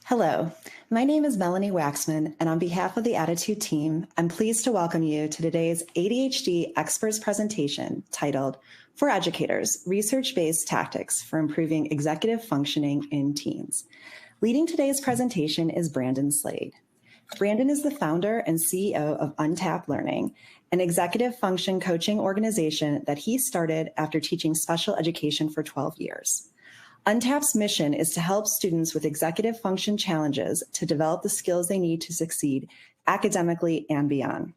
Hello, my name is Melanie Waxman, and on behalf of the ADDitude team, I'm pleased to welcome you to today's ADHD Experts presentation titled, For Educators, Research-Based Tactics for Improving Executive Functioning in Teens. Leading today's presentation is Brandon Slade. Brandon is the founder and CEO of Untapped Learning, an executive function coaching organization that he started after teaching special education for 12 years. Untapped's mission is to help students with executive function challenges to develop the skills they need to succeed academically and beyond.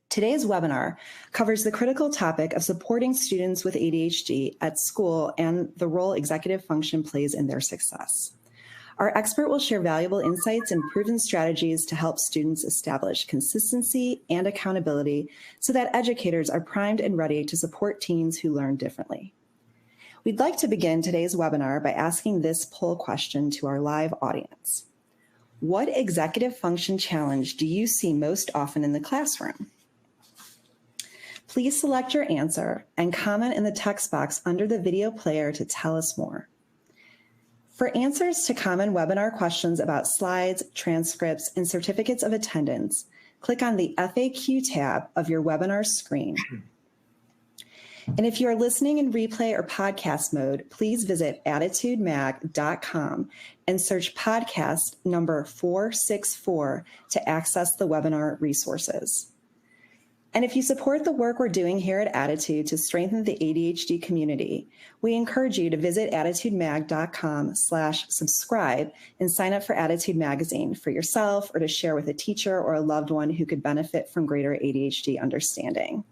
Today's webinar covers the critical topic of supporting students with ADHD at school and the role executive function plays in their success. Our expert will share valuable insights and proven strategies to help students establish consistency and accountability so that educators are primed and ready to support teens who learn differently. We'd like to begin today's webinar by asking this poll question to our live audience. What executive function challenge do you see most often in the classroom? Please select your answer and comment in the text box under the video player to tell us more. For answers to common webinar questions about slides, transcripts, and certificates of attendance, click on the FAQ tab of your webinar screen. And if you are listening in replay or podcast mode, please visit ADDitudemag.com and search podcast number 464 to access the webinar resources. And if you support the work we're doing here at ADDitude to strengthen the ADHD community, we encourage you to visit ADDitudemag.com/subscribe and sign up for ADDitude Magazine for yourself or to share with a teacher or a loved one who could benefit from greater ADHD understanding.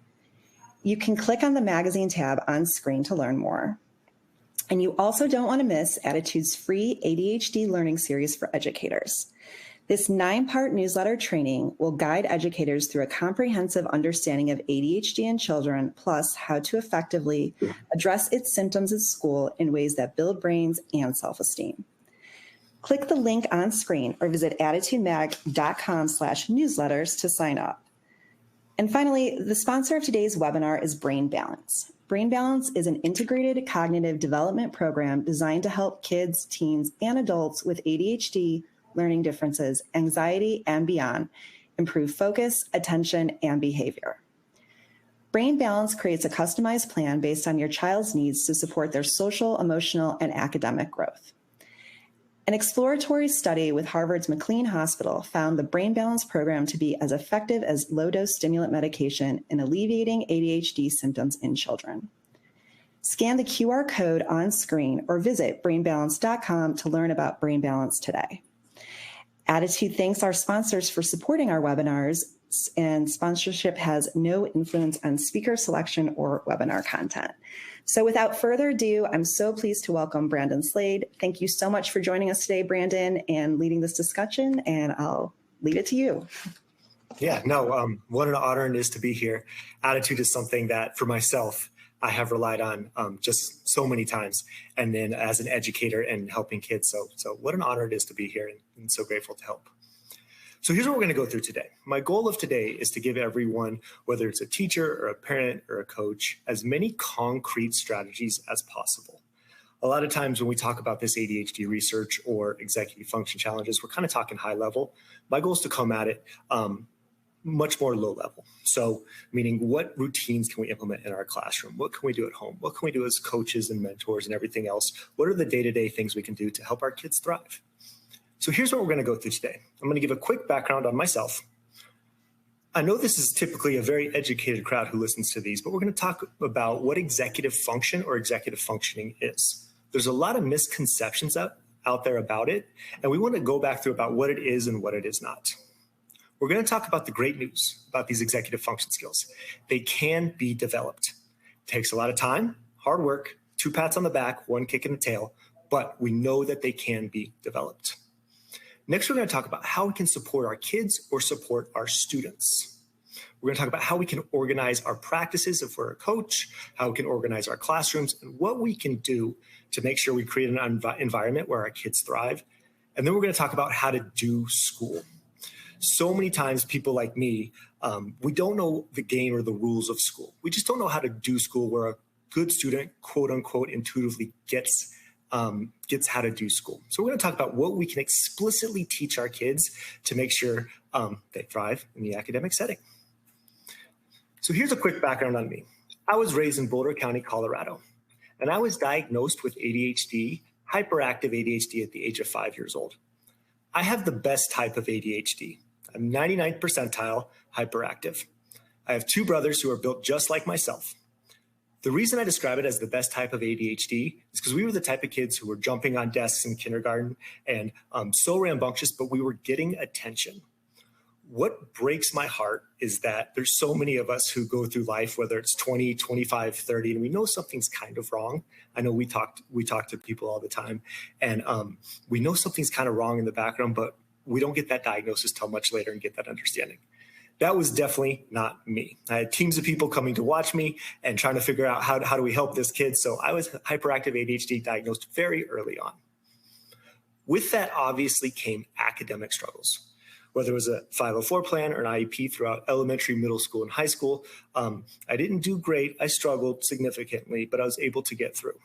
You can click on the magazine tab on screen to learn more. And you also don't want to miss ADDitude's free ADHD learning series for educators. This 9-part newsletter training will guide educators through a comprehensive understanding of ADHD in children, plus how to effectively address its symptoms at school in ways that build brains and self-esteem. Click the link on screen or visit ADDitudemag.com/newsletters to sign up. And finally, the sponsor of today's webinar is Brain Balance. Brain Balance is an integrated cognitive development program designed to help kids, teens, and adults with ADHD, learning differences, anxiety, and beyond improve focus, attention, and behavior. Brain Balance creates a customized plan based on your child's needs to support their social, emotional, and academic growth. An exploratory study with Harvard's McLean Hospital found the Brain Balance program to be as effective as low-dose stimulant medication in alleviating ADHD symptoms in children. Scan the QR code on screen or visit brainbalance.com to learn about Brain Balance today. ADDitude thanks our sponsors for supporting our webinars, and sponsorship has no influence on speaker selection or webinar content. So without further ado, I'm so pleased to welcome Brandon Slade. Thank you so much for joining us today, Brandon, and leading this discussion, and I'll leave it to you. Yeah, no, what an honor it is to be here. ADDitude is something that, for myself, I have relied on just so many times, and then as an educator and helping kids. So what an honor it is to be here, and so grateful to help. So here's what we're going to go through today. My goal of today is to give everyone, whether it's a teacher or a parent or a coach, as many concrete strategies as possible. A lot of times when we talk about this ADHD research or executive function challenges, we're kind of talking high level. My goal is to come at it much more low level. So meaning, what routines can we implement in our classroom? What can we do at home? What can we do as coaches and mentors and everything else? What are the day-to-day things we can do to help our kids thrive? So here's what we're going to go through today. I'm going to give a quick background on myself. I know this is typically a very educated crowd who listens to these, but we're going to talk about what executive function or executive functioning is. There's a lot of misconceptions out there about it, and we want to go back through about what it is and what it is not. We're going to talk about the great news about these executive function skills. They can be developed. It takes a lot of time, hard work, 2 pats on the back, 1 kick in the tail, but we know that they can be developed. Next, we're going to talk about how we can support our kids or support our students. We're going to talk about how we can organize our practices if we're a coach, how we can organize our classrooms, and what we can do to make sure we create an environment where our kids thrive. And then we're going to talk about how to do school. So many times people like me, we don't know the game or the rules of school. We just don't know how to do school where a good student, quote unquote, intuitively gets gets how to do school. So we're going to talk about what we can explicitly teach our kids to make sure they thrive in the academic setting. So here's a quick background on me. I was raised in Boulder County, Colorado, and I was diagnosed with ADHD, hyperactive ADHD at the age of 5 years old. I have the best type of ADHD. I'm 99th percentile hyperactive. I have two brothers who are built just like myself. The reason I describe it as the best type of ADHD is because we were the type of kids who were jumping on desks in kindergarten and so rambunctious, but we were getting attention. What breaks my heart is that there's so many of us who go through life, whether it's 20, 25, 30, and we know something's kind of wrong. I know we talk to people all the time, and we know something's kind of wrong in the background, but we don't get that diagnosis till much later and get that understanding. That was definitely not me. I had teams of people coming to watch me and trying to figure out how do we help this kid. So I was hyperactive ADHD diagnosed very early on. With that obviously came academic struggles. Whether it was a 504 plan or an IEP throughout elementary, middle school, and high school, I didn't do great. I struggled significantly, but I was able to get through.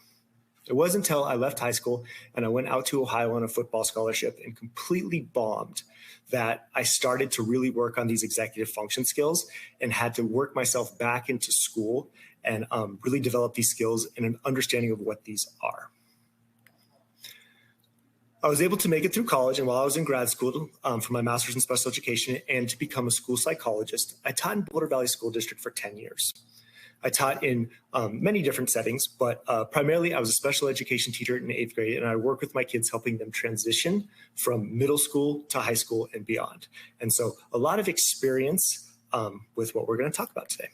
It wasn't until I left high school and I went out to Ohio on a football scholarship and completely bombed that I started to really work on these executive function skills and had to work myself back into school and really develop these skills and an understanding of what these are. I was able to make it through college, and while I was in grad school for my master's in special education and to become a school psychologist, I taught in Boulder Valley School District for 10 years. I taught in many different settings, but primarily I was a special education teacher in 8th grade, and I work with my kids helping them transition from middle school to high school and beyond. And so a lot of experience with what we're going to talk about today.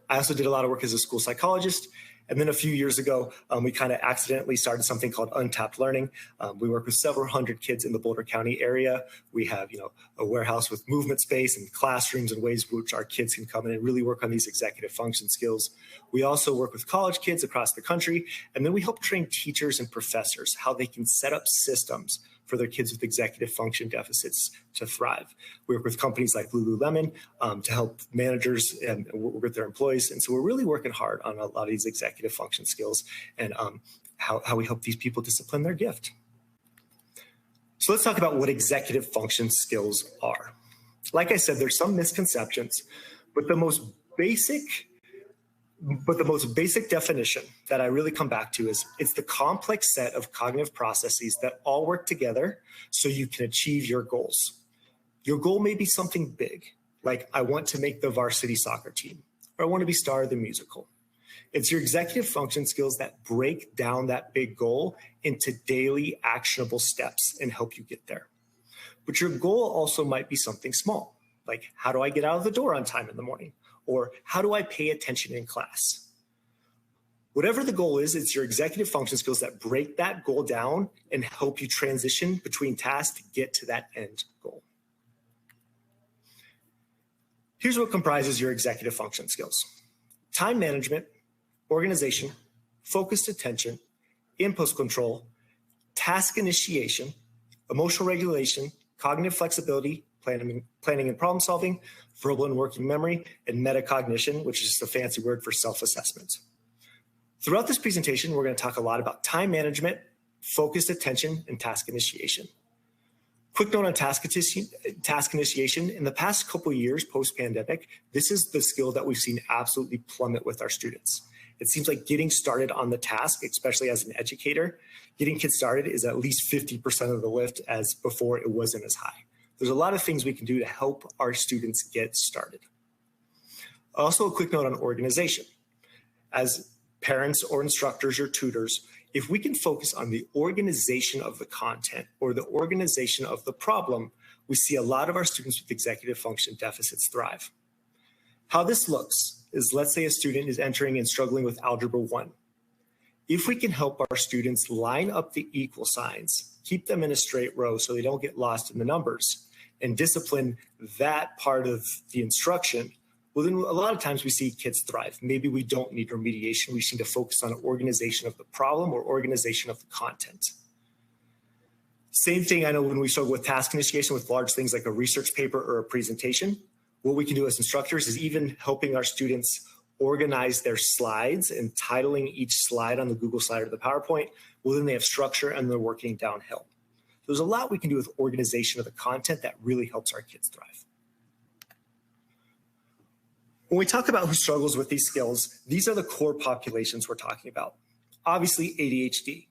I also did a lot of work as a school psychologist. And then a few years ago, we kind of accidentally started something called Untapped Learning. We work with several hundred kids in the Boulder County area. We have, a warehouse with movement space and classrooms and ways which our kids can come in and really work on these executive function skills. We also work with college kids across the country. And then we help train teachers and professors how they can set up systems for their kids with executive function deficits to thrive. We work with companies like Lululemon to help managers and work with their employees. And so we're really working hard on a lot of these executive function skills and how we help these people discipline their gift. So let's talk about what executive function skills are. Like I said, there's some misconceptions, but the most basic definition that I really come back to is it's the complex set of cognitive processes that all work together so you can achieve your goals. Your goal may be something big, like I want to make the varsity soccer team, or I want to be star of the musical. It's your executive function skills that break down that big goal into daily actionable steps and help you get there. But your goal also might be something small, like how do I get out of the door on time in the morning? Or how do I pay attention in class? Whatever the goal is, it's your executive function skills that break that goal down and help you transition between tasks to get to that end goal. Here's what comprises your executive function skills: time management, organization, focused attention, impulse control, task initiation, emotional regulation, cognitive flexibility, planning and problem solving, verbal and working memory, and metacognition, which is just a fancy word for self-assessment. Throughout this presentation, we're going to talk a lot about time management, focused attention, and task initiation. Quick note on task initiation. In the past couple of years post-pandemic, this is the skill that we've seen absolutely plummet with our students. It seems like getting started on the task, especially as an educator, getting kids started is at least 50% of the lift, as before it wasn't as high. There's a lot of things we can do to help our students get started. Also, a quick note on organization. As parents or instructors or tutors, if we can focus on the organization of the content or the organization of the problem, we see a lot of our students with executive function deficits thrive. How this looks is, let's say a student is entering and struggling with Algebra 1. If we can help our students line up the equal signs, keep them in a straight row so they don't get lost in the numbers, and discipline that part of the instruction, well, then a lot of times we see kids thrive. Maybe we don't need remediation. We just need to focus on organization of the problem or organization of the content. Same thing, I know when we struggle with task initiation with large things like a research paper or a presentation, what we can do as instructors is even helping our students organize their slides and titling each slide on the Google slide or the PowerPoint, well, then they have structure and they're working downhill. There's a lot we can do with organization of the content that really helps our kids thrive. When we talk about who struggles with these skills, these are the core populations we're talking about. Obviously, ADHD.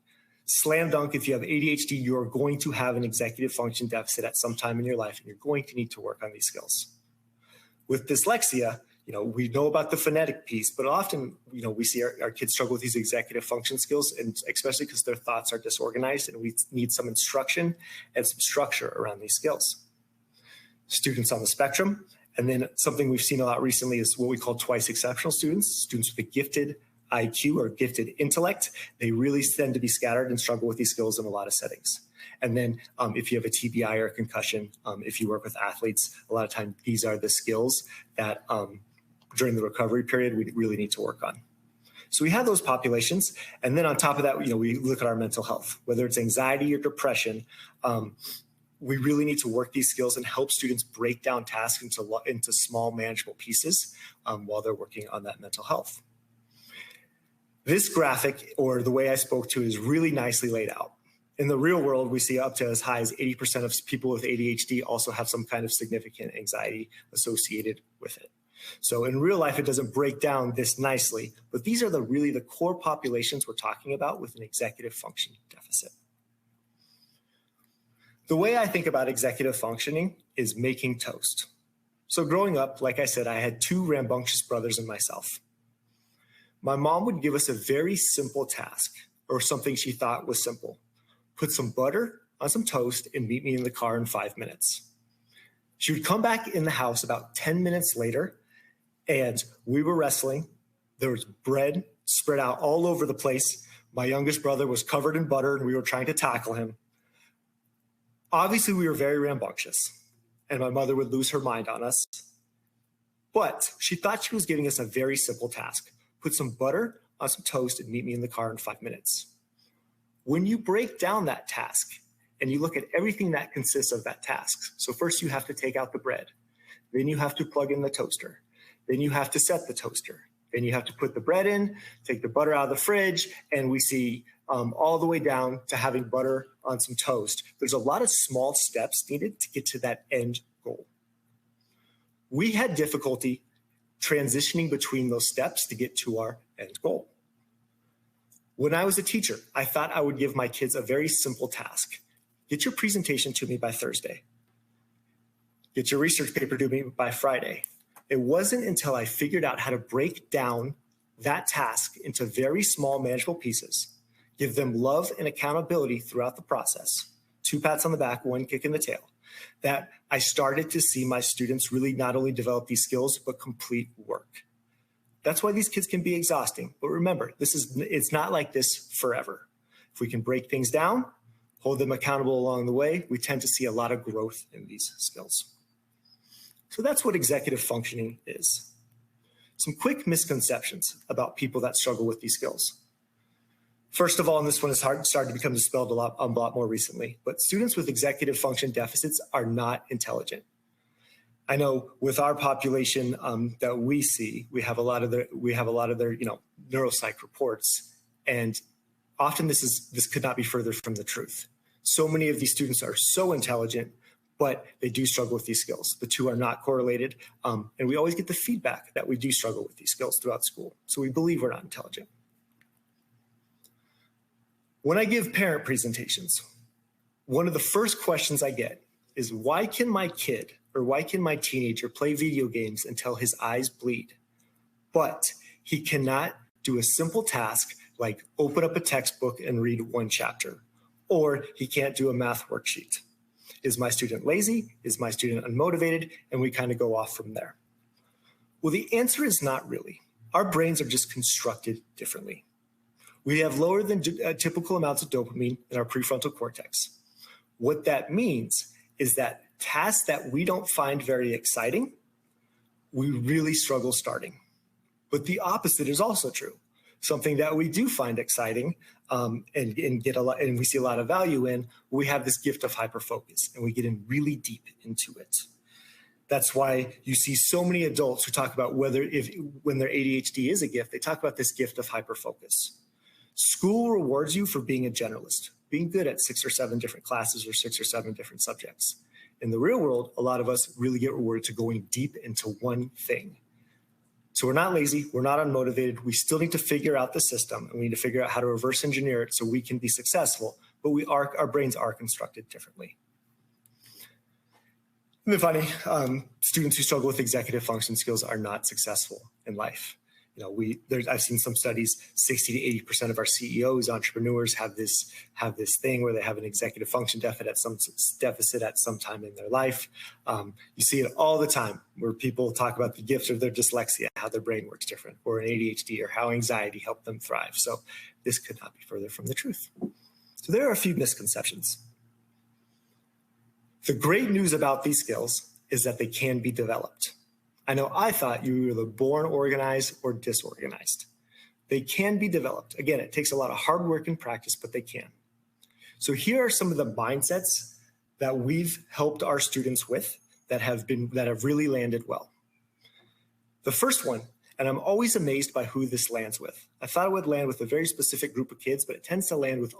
Slam dunk, if you have ADHD, you are going to have an executive function deficit at some time in your life, and you're going to need to work on these skills. With dyslexia, we know about the phonetic piece, but often, we see our kids struggle with these executive function skills, and especially because their thoughts are disorganized, and we need some instruction and some structure around these skills. Students on the spectrum, and then something we've seen a lot recently is what we call twice exceptional students, students with a gifted IQ or gifted intellect. They really tend to be scattered and struggle with these skills in a lot of settings. And then if you have a TBI or a concussion, if you work with athletes, a lot of times these are the skills that during the recovery period, we really need to work on. So we have those populations. And then on top of that, we look at our mental health, whether it's anxiety or depression. We really need to work these skills and help students break down tasks into small manageable pieces while they're working on that mental health. This graphic, or the way I spoke to, is really nicely laid out. In the real world, we see up to as high as 80% of people with ADHD also have some kind of significant anxiety associated with it. So in real life, it doesn't break down this nicely, but these are really the core populations we're talking about with an executive function deficit. The way I think about executive functioning is making toast. So growing up, like I said, I had two rambunctious brothers and myself. My mom would give us a very simple task, or something she thought was simple. Put some butter on some toast and meet me in the car in 5 minutes. She would come back in the house about 10 minutes later, and we were wrestling. There was bread spread out all over the place. My youngest brother was covered in butter, and we were trying to tackle him. Obviously, we were very rambunctious, and my mother would lose her mind on us. But she thought she was giving us a very simple task. Put some butter on some toast and meet me in the car in 5 minutes. When you break down that task and you look at everything that consists of that task, so first you have to take out the bread, then you have to plug in the toaster, then you have to set the toaster, then you have to put the bread in, take the butter out of the fridge, and we see all the way down to having butter on some toast. There's a lot of small steps needed to get to that end goal. We had difficulty transitioning between those steps to get to our end goal. When I was a teacher, I thought I would give my kids a very simple task. Get your presentation to me by Thursday. Get your research paper to me by Friday. It wasn't until I figured out how to break down that task into very small manageable pieces, give them love and accountability throughout the process, 2 pats on the back, 1 kick in the tail, that I started to see my students really not only develop these skills, but complete work. That's why these kids can be exhausting. But remember, it's not like this forever. If we can break things down, hold them accountable along the way, we tend to see a lot of growth in these skills. So that's what executive functioning is. Some quick misconceptions about people that struggle with these skills. First of all, and this one is started to become dispelled a lot more recently, but students with executive function deficits are not intelligent. I know with our population that we see, we have a lot of their neuropsych reports, and often this could not be further from the truth. So many of these students are so intelligent, but they do struggle with these skills. The two are not correlated, and we always get the feedback that we do struggle with these skills throughout school. So we believe we're not intelligent. When I give parent presentations, one of the first questions I get is, why can my kid or why can my teenager play video games until his eyes bleed, but he cannot do a simple task like open up a textbook and read 1 chapter, or he can't do a math worksheet? Is my student lazy? Is my student unmotivated? And we kind of go off from there. Well, the answer is not really. Our brains are just constructed differently. We have lower than typical amounts of dopamine in our prefrontal cortex. What that means is that tasks that we don't find very exciting, we really struggle starting. But the opposite is also true. Something that we do find exciting and we see a lot of value in, we have this gift of hyperfocus, and we get in really deep into it. That's why you see so many adults who talk about when their ADHD is a gift, they talk about this gift of hyperfocus. School rewards you for being a generalist, being good at 6 or 7 different classes or 6 or 7 different subjects. In the real world, a lot of us really get rewarded to going deep into one thing. So we're not lazy, we're not unmotivated. We still need to figure out the system, and we need to figure out how to reverse engineer it so we can be successful, but our brains are constructed differently. Isn't it funny? Students who struggle with executive function skills are not successful in life. I've seen some studies, 60 to 80% of our CEOs, entrepreneurs have this thing where they have an executive function deficit at some time in their life. You see it all the time where people talk about the gift of their dyslexia, how their brain works different, or an ADHD, or how anxiety helped them thrive. So this could not be further from the truth. So there are a few misconceptions. The great news about these skills is that they can be developed. I know I thought you were either born organized or disorganized. They can be developed. Again, it takes a lot of hard work and practice, but they can. So here are some of the mindsets that we've helped our students with that have really landed well. The first one, and I'm always amazed by who this lands with. I thought it would land with a very specific group of kids, but it tends to land with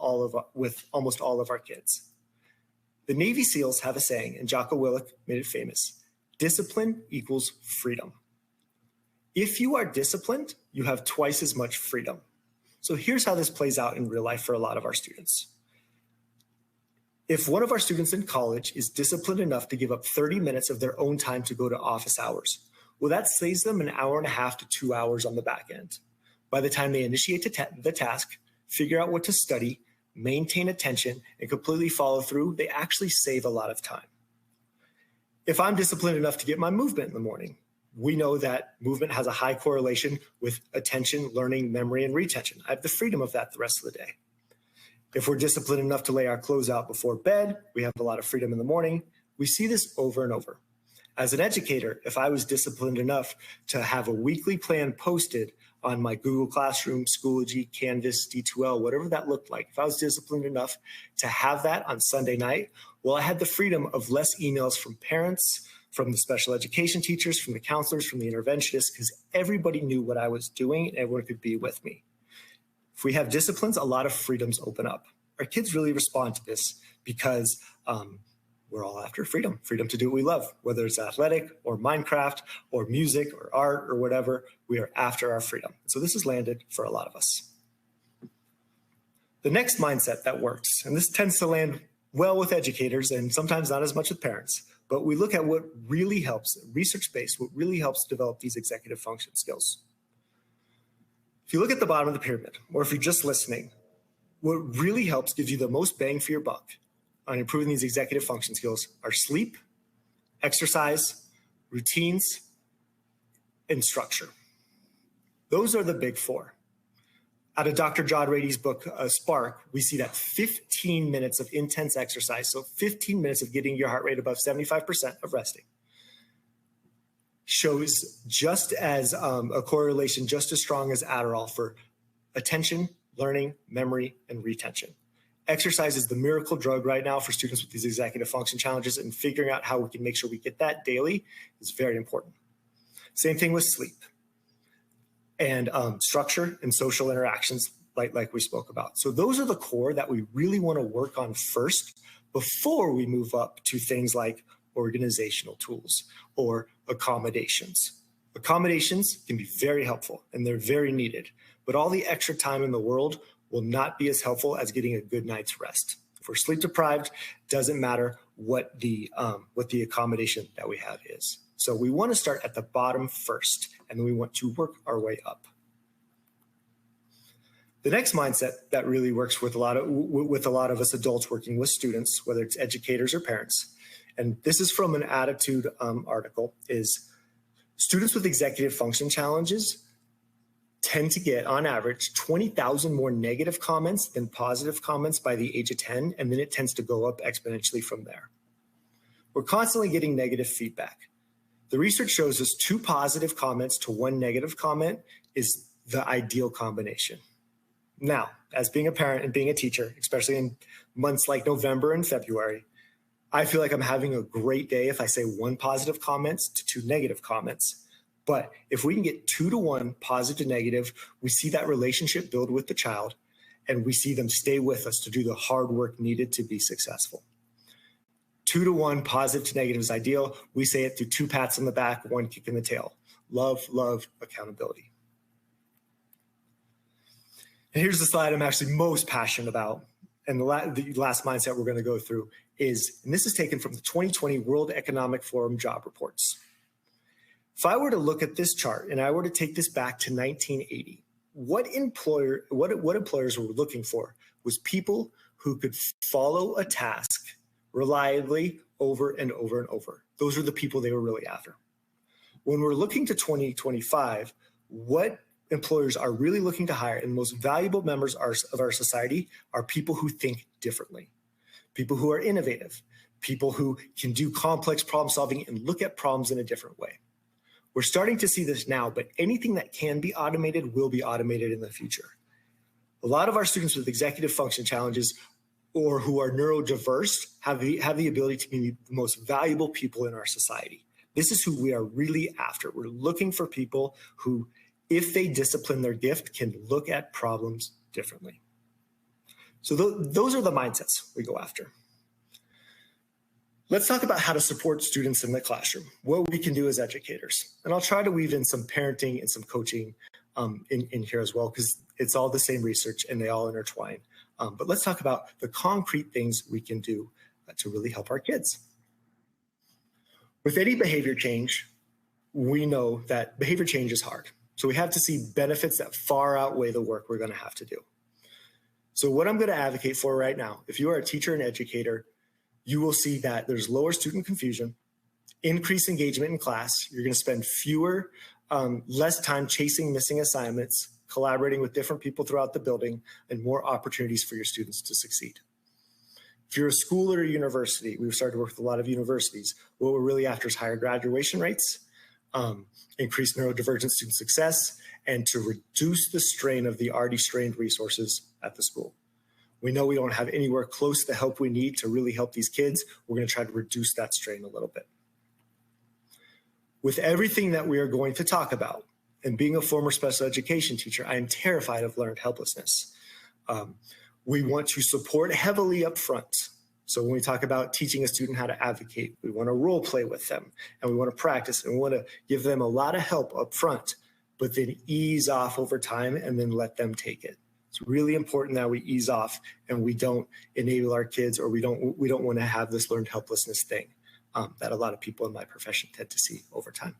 almost all of our kids. The Navy SEALs have a saying, and Jocko Willink made it famous: discipline equals freedom. If you are disciplined, you have twice as much freedom. So here's how this plays out in real life for a lot of our students. If one of our students in college is disciplined enough to give up 30 minutes of their own time to go to office hours, well, that saves them an hour and a half to 2 hours on the back end. By the time they initiate the task, figure out what to study, maintain attention, and completely follow through, they actually save a lot of time. If I'm disciplined enough to get my movement in the morning, we know that movement has a high correlation with attention, learning, memory, and retention. I have the freedom of that the rest of the day. If we're disciplined enough to lay our clothes out before bed, we have a lot of freedom in the morning. We see this over and over. As an educator, if I was disciplined enough to have a weekly plan posted on my Google Classroom, Schoology, Canvas, D2L, whatever that looked like, if I was disciplined enough to have that on Sunday night, well, I had the freedom of less emails from parents, from the special education teachers, from the counselors, from the interventionists, because everybody knew what I was doing and everyone could be with me. If we have disciplines, a lot of freedoms open up. Our kids really respond to this because we're all after freedom to do what we love, whether it's athletic or Minecraft or music or art or whatever, we are after our freedom. So this has landed for a lot of us. The next mindset that works, and this tends to land well with educators and sometimes not as much with parents, but we look at what really helps, research-based, what really helps develop these executive function skills. If you look at the bottom of the pyramid, or if you're just listening, what really helps, gives you the most bang for your buck on improving these executive function skills are sleep, exercise, routines, and structure. Those are the big four. Out of Dr. John Rady's book, Spark, we see that 15 minutes of intense exercise, so 15 minutes of getting your heart rate above 75% of resting, shows just as a correlation just as strong as Adderall for attention, learning, memory, and retention. Exercise is the miracle drug right now for students with these executive function challenges, and figuring out how we can make sure we get that daily is very important. Same thing with sleep and structure and social interactions like we spoke about. So those are the core that we really want to work on first before we move up to things like organizational tools or accommodations. Accommodations can be very helpful and they're very needed, but all the extra time in the world will not be as helpful as getting a good night's rest. If we're sleep deprived, doesn't matter what the accommodation that we have is. So we want to start at the bottom first, and then we want to work our way up. The next mindset that really works with a lot of us adults working with students, whether it's educators or parents, and this is from an ADDitude article, is students with executive function challenges tend to get, on average, 20,000 more negative comments than positive comments by the age of 10, and then it tends to go up exponentially from there. We're constantly getting negative feedback. The research shows us 2 positive comments to 1 negative comment is the ideal combination. Now, as being a parent and being a teacher, especially in months like November and February, I feel like I'm having a great day if I say 1 positive comment to 2 negative comments. But if we can get 2 to 1 positive to negative, we see that relationship build with the child, and we see them stay with us to do the hard work needed to be successful. 2 to 1 positive to negative is ideal. We say it through 2 pats on the back, 1 kick in the tail. Love, love, accountability. And here's the slide I'm actually most passionate about. And the last mindset we're going to go through is, and this is taken from the 2020 World Economic Forum job reports. If I were to look at this chart and I were to take this back to 1980, what employers were looking for was people who could follow a task reliably over and over and over. Those are the people they were really after. When we're looking to 2025, what employers are really looking to hire, and the most valuable members of our society are people who think differently, people who are innovative, people who can do complex problem solving and look at problems in a different way. We're starting to see this now, but anything that can be automated will be automated in the future. A lot of our students with executive function challenges or who are neurodiverse have the ability to be the most valuable people in our society. This is who we are really after. We're looking for people who, if they discipline their gift, can look at problems differently. So those are the mindsets we go after. Let's talk about how to support students in the classroom, what we can do as educators. And I'll try to weave in some parenting and some coaching in here as well, because it's all the same research and they all intertwine. But let's talk about the concrete things we can do to really help our kids. With any behavior change, we know that behavior change is hard. So we have to see benefits that far outweigh the work we're going to have to do. So what I'm going to advocate for right now, if you are a teacher and educator, you will see that there's lower student confusion, increased engagement in class. You're going to spend less time chasing missing assignments, collaborating with different people throughout the building, and more opportunities for your students to succeed. If you're a school or a university, we've started to work with a lot of universities. What we're really after is higher graduation rates, increased neurodivergent student success, and to reduce the strain of the already strained resources at the school. We know we don't have anywhere close to the help we need to really help these kids. We're going to try to reduce that strain a little bit. With everything that we are going to talk about, and being a former special education teacher, I am terrified of learned helplessness. We want to support heavily up front. So when we talk about teaching a student how to advocate, we want to role play with them, and we want to practice, and we want to give them a lot of help up front, but then ease off over time and then let them take it. It's really important that we ease off and we don't enable our kids, or we don't want to have this learned helplessness thing that a lot of people in my profession tend to see over time.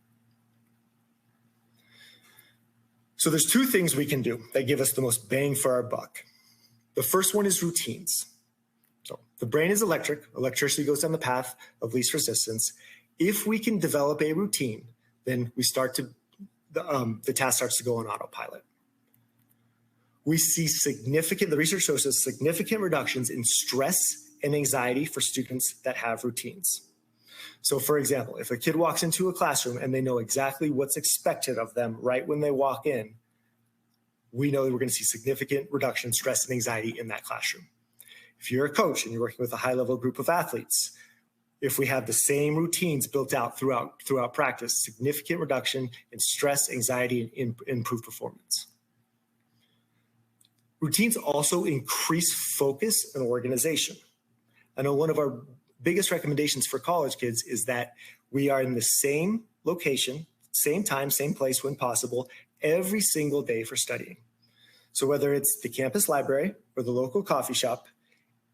So there's 2 things we can do that give us the most bang for our buck. The first one is routines. So the brain is electric. Electricity goes down the path of least resistance. If we can develop a routine, then the task starts to go on autopilot. We see the research shows us significant reductions in stress and anxiety for students that have routines. So for example, if a kid walks into a classroom and they know exactly what's expected of them right when they walk in, we know that we're going to see significant reduction in stress and anxiety in that classroom. If you're a coach and you're working with a high-level group of athletes, if we have the same routines built out throughout practice, significant reduction in stress, anxiety, and improved performance. Routines also increase focus and organization. I know one of our biggest recommendations for college kids is that we are in the same location, same time, same place when possible, every single day for studying. So whether it's the campus library or the local coffee shop,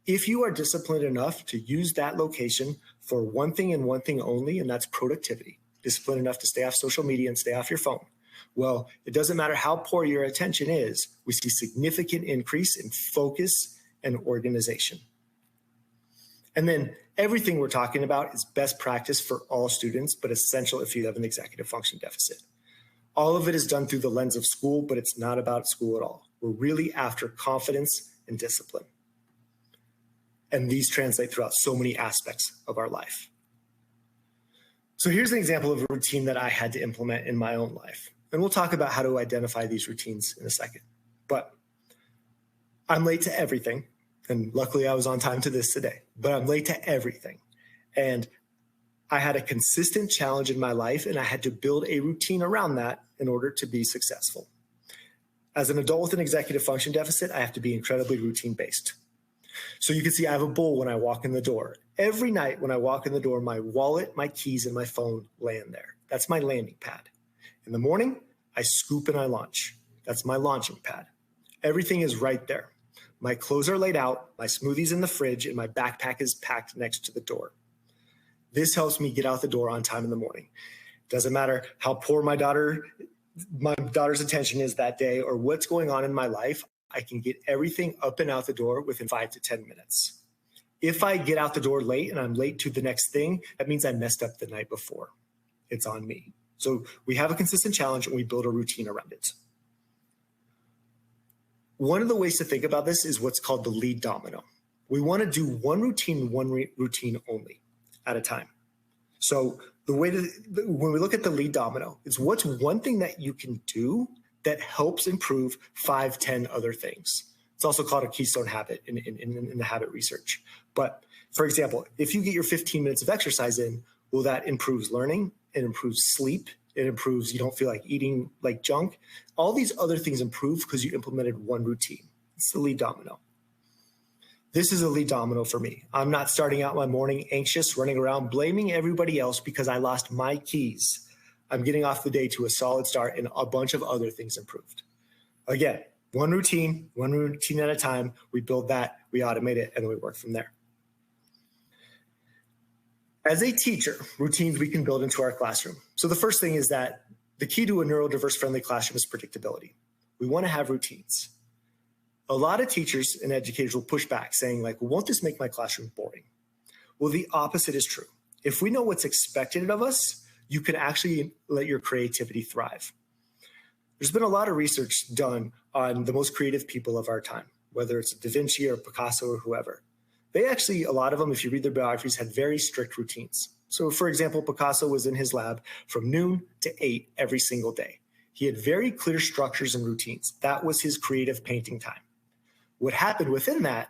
if you are disciplined enough to use that location for one thing and one thing only, and that's productivity, disciplined enough to stay off social media and stay off your phone, well, it doesn't matter how poor your attention is, we see significant increase in focus and organization. And then everything we're talking about is best practice for all students, but essential if you have an executive function deficit. All of it is done through the lens of school, but it's not about school at all. We're really after confidence and discipline. And these translate throughout so many aspects of our life. So here's an example of a routine that I had to implement in my own life. And we'll talk about how to identify these routines in a second. But I'm late to everything. And luckily I was on time to this today, but I'm late to everything. And I had a consistent challenge in my life, and I had to build a routine around that in order to be successful. As an adult with an executive function deficit, I have to be incredibly routine-based. So you can see I have a bowl when I walk in the door. Every night when I walk in the door, my wallet, my keys, and my phone land there. That's my landing pad. In the morning, I scoop and I launch. That's my launching pad. Everything is right there. My clothes are laid out, my smoothie's in the fridge, and my backpack is packed next to the door. This helps me get out the door on time in the morning. Doesn't matter how poor my daughter's attention is that day or what's going on in my life, I can get everything up and out the door within 5 to 10 minutes. If I get out the door late and I'm late to the next thing, that means I messed up the night before. It's on me. So we have a consistent challenge and we build a routine around it. One of the ways to think about this is what's called the lead domino. We want to do one routine only at a time. So when we look at the lead domino, it's what's one thing that you can do that helps improve 5, 10 other things. It's also called a keystone habit in the habit research. But for example, if you get your 15 minutes of exercise in, well, that improves learning, it improves sleep, it improves, you don't feel like eating like junk. All these other things improve because you implemented one routine. It's the lead domino. This is a lead domino for me. I'm not starting out my morning anxious, running around blaming everybody else because I lost my keys. I'm getting off the day to a solid start and a bunch of other things improved. Again, one routine at a time. We build that, we automate it, and then we work from there. As a teacher, routines we can build into our classroom. So the first thing is that the key to a neurodiverse friendly classroom is predictability. We want to have routines. A lot of teachers and educators will push back saying like, well, won't this make my classroom boring? Well, the opposite is true. If we know what's expected of us, you can actually let your creativity thrive. There's been a lot of research done on the most creative people of our time, whether it's Da Vinci or Picasso or whoever. They actually, a lot of them, if you read their biographies, had very strict routines. So for example, Picasso was in his lab from noon to 8 every single day. He had very clear structures and routines. That was his creative painting time. What happened within that,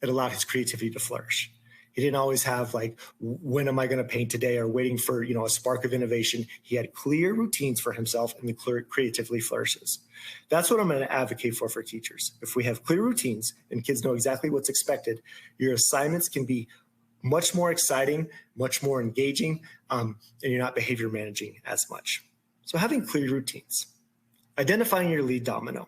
it allowed his creativity to flourish. He didn't always have like, when am I going to paint today, or waiting for, a spark of innovation. He had clear routines for himself, and the creativity flourishes. That's what I'm going to advocate for teachers. If we have clear routines and kids know exactly what's expected, your assignments can be much more exciting, much more engaging, and you're not behavior managing as much. So having clear routines, identifying your lead domino.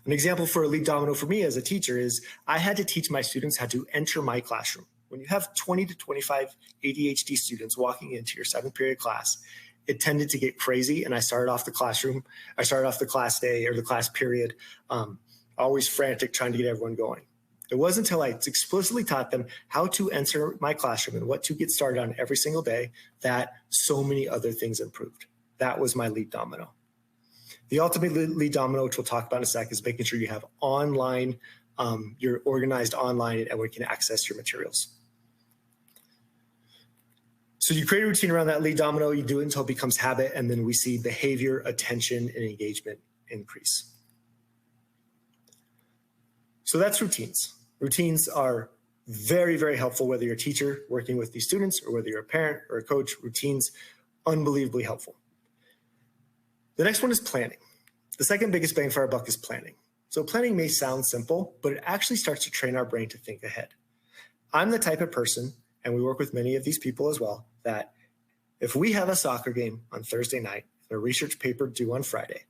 An example for a lead domino for me as a teacher is I had to teach my students how to enter my classroom. When you have 20 to 25 ADHD students walking into your 7th period class, it tended to get crazy. And I started off the class day or the class period, always frantic, trying to get everyone going. It wasn't until I explicitly taught them how to enter my classroom and what to get started on every single day that so many other things improved. That was my lead domino. The ultimate lead domino, which we'll talk about in a sec, is making sure you have online, you're organized online and everyone can access your materials. So you create a routine around that lead domino, you do it until it becomes habit, and then we see behavior, attention, and engagement increase. So that's routines. Routines are very, very helpful, whether you're a teacher working with these students or whether you're a parent or a coach. Routines, unbelievably helpful. The next one is planning. The second biggest bang for our buck is planning. So planning may sound simple, but it actually starts to train our brain to think ahead. I'm the type of person, and we work with many of these people as well, that if we have a soccer game on Thursday night and a research paper due on Friday,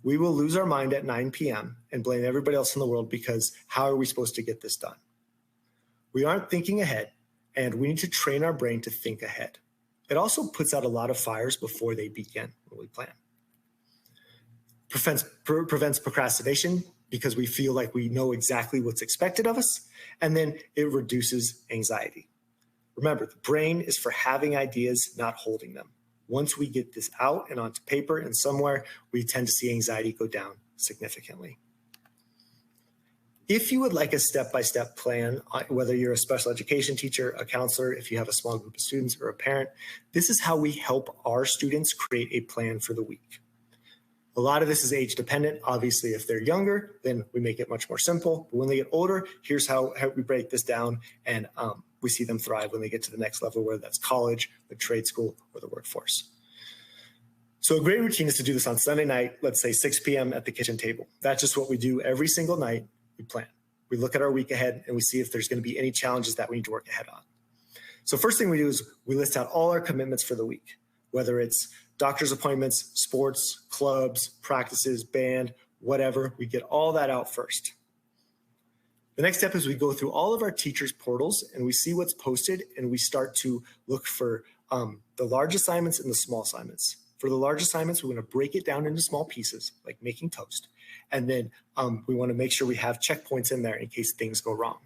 we will lose our mind at 9 p.m. and blame everybody else in the world because how are we supposed to get this done? We aren't thinking ahead, and we need to train our brain to think ahead. It also puts out a lot of fires before they begin when we plan. Prevents procrastination because we feel like we know exactly what's expected of us, and then it reduces anxiety. Remember, the brain is for having ideas, not holding them. Once we get this out and onto paper and somewhere, we tend to see anxiety go down significantly. If you would like a step-by-step plan, whether you're a special education teacher, a counselor, if you have a small group of students, or a parent, this is how we help our students create a plan for the week. A lot of this is age dependent. Obviously, if they're younger, then we make it much more simple. But when they get older, here's how we break this down, and we see them thrive when they get to the next level, whether that's college, the trade school, or the workforce. So a great routine is to do this on Sunday night, let's say 6 p.m. at the kitchen table. That's just what we do every single night. We plan. We look at our week ahead and we see if there's going to be any challenges that we need to work ahead on. So first thing we do is we list out all our commitments for the week, whether it's doctor's appointments, sports, clubs, practices, band, whatever. We get all that out first. The next step is we go through all of our teachers' portals and we see what's posted, and we start to look for the large assignments and the small assignments. For the large assignments, we're going to break it down into small pieces, like making toast. And then we want to make sure we have checkpoints in there in case things go wrong.